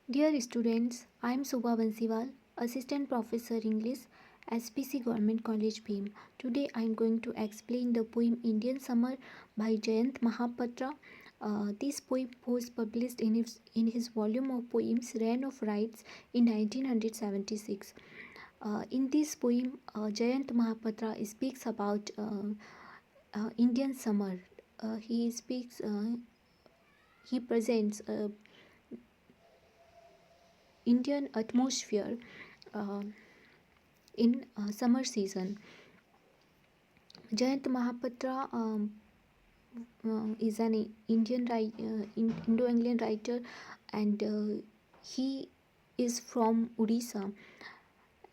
Dear students, I am Subha Bansiwal, Assistant Professor English, SPC Government College Bhim. Today I am going to explain the poem Indian Summer by Jayant Mahapatra. This poem was published in his volume of poems Reign of Rights in 1976. In this poem, Jayant Mahapatra speaks about Indian summer. He presents Indian atmosphere uh, in summer season. Jayant Mahapatra is an Indo-Anglian writer, and he is from Odisha,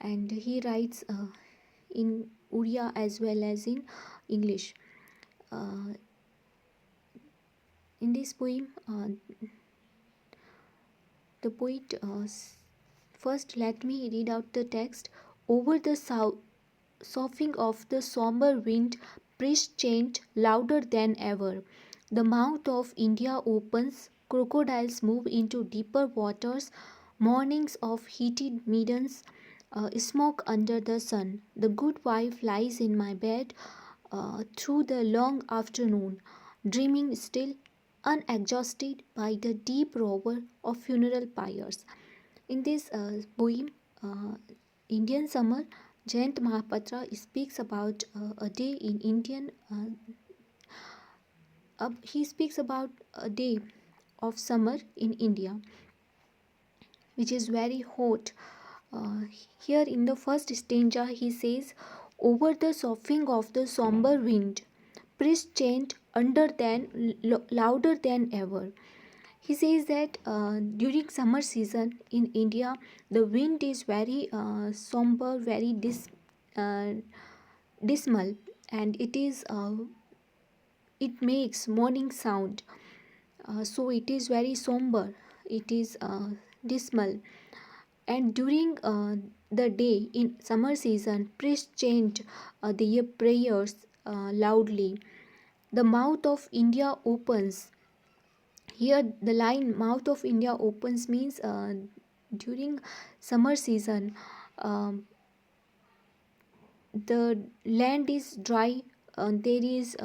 and he writes in Oriya as well as in English. Uh, in this poem, the poet first let me read out the text. Over the soughing of the somber wind, priest chant louder than ever. The mouth of India opens, crocodiles move into deeper waters, mornings of heated meadows, smoke under the sun. The good wife lies in my bed through the long afternoon, dreaming still, unexhausted by the deep roar of funeral pyres. In this poem, uh, Indian Summer, Jayant Mahapatra speaks about a day in Indian. He speaks about a day of summer in India, which is very hot. Uh, Here in the first stanza, he says, "Over the soughing of the somber wind, priest chant louder than ever." He says that during summer season in India, the wind is very somber, very uh, dismal, and it makes morning sound. So it is very somber. It is dismal, and during the day in summer season, priests chant their prayers loudly. The mouth of India opens. Here, the line "mouth of India opens" means during summer season, um, the land is dry. There is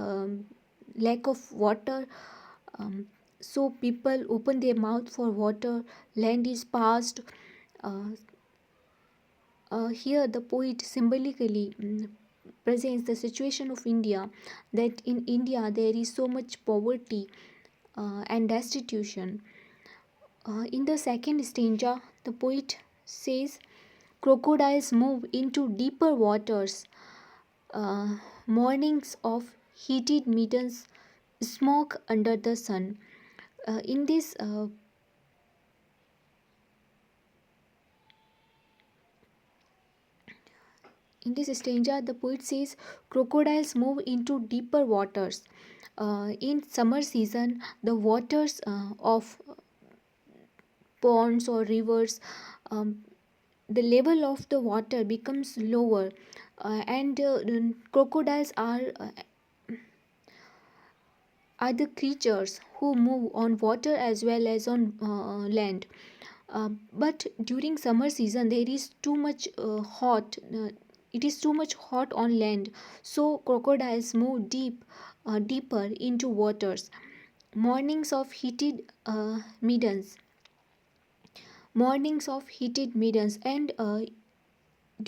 lack of water, um, so people open their mouth for water. Land is parched. Uh, Here, the poet symbolically presents the situation of India, that in India there is so much poverty and destitution. In the second stanza, the poet says, "Crocodiles move into deeper waters, mornings of heated meadows, smoke under the sun." Uh, in this uh, in this stanza, the poet says, "Crocodiles move into deeper waters." In summer season, the waters of ponds or rivers, um, the level of the water becomes lower, and crocodiles are the creatures who move on water as well as on land. But during summer season, there is too much hot. It is too much hot on land, so crocodiles move deeper into waters. Mornings of heated meadows, and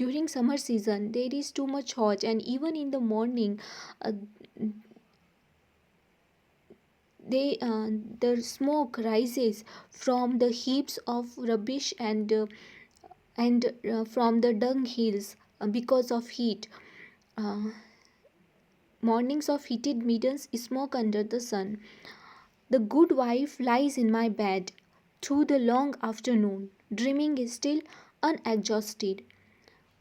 during summer season there is too much hot, and even in the morning, uh, they the smoke rises from the heaps of rubbish and from the dung hills because of heat. uh, Mornings of heated meadows, smoke under the sun. The good wife lies in my bed through the long afternoon, dreaming still, unexhausted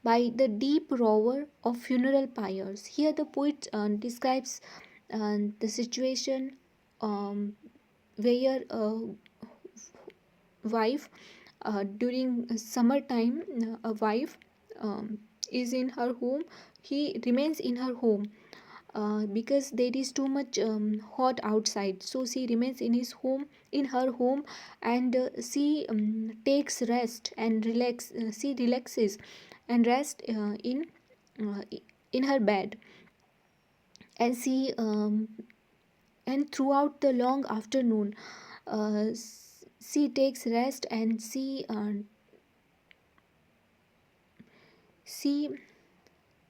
by the deep roar of funeral pyres. Here, the poet describes the situation um, where a wife, during summertime, a wife is in her home. He remains in her home, because there is too much hot outside. So she remains in her home, and she takes rest and she relaxes and rest uh, in her bed. And she and throughout the long afternoon, she takes rest, and she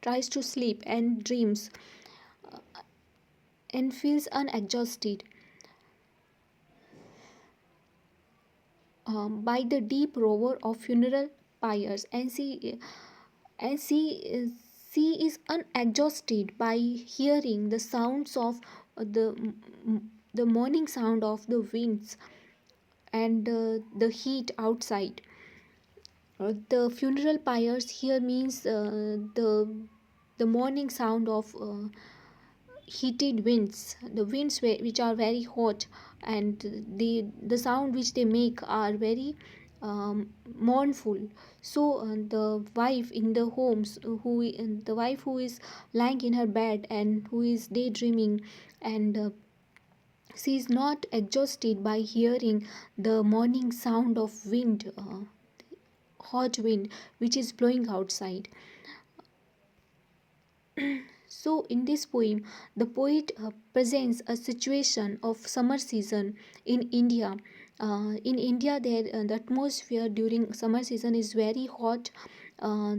tries to sleep and dreams and feels unadjusted by the deep roar of funeral pyres. And she is unadjusted by hearing the sounds of the morning sound of the winds and the heat outside. The funeral pyres here means the morning sound of heated winds, the winds which are very hot, and the sound which they make are very mournful. So the wife in the homes the wife who is lying in her bed and who is daydreaming, and she is not exhausted by hearing the morning sound of wind, hot wind which is blowing outside. So, in this poem, the poet presents a situation of summer season in India. In India, the atmosphere during summer season is very hot. Uh,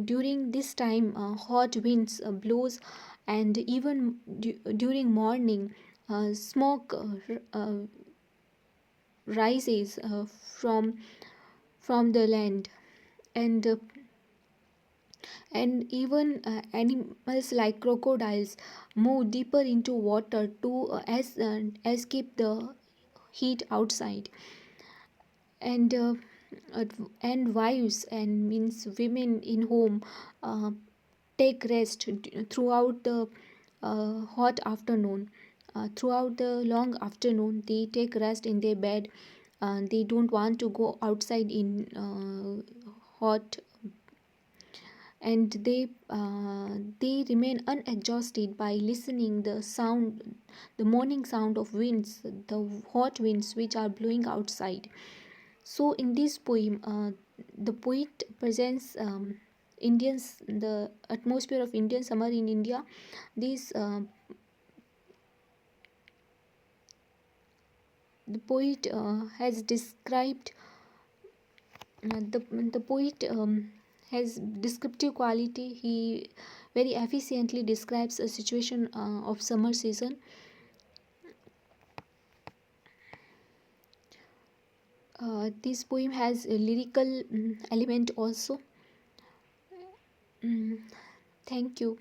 During this time, hot winds blows, and even during morning, smoke rises from the land, and even animals like crocodiles move deeper into water to escape the heat outside. And uh, and wives and means women in home uh, take rest throughout the hot afternoon. Throughout the long afternoon, they take rest in their bed. They don't want to go outside in hot, and they remain unexhausted by listening the morning sound of winds, the hot winds which are blowing outside. So in this poem, the poet presents indians the atmosphere of Indian summer in India. This The poet has described the poet has descriptive quality. He very efficiently describes a situation of summer season. This poem has a lyrical element also. Mm, Thank you.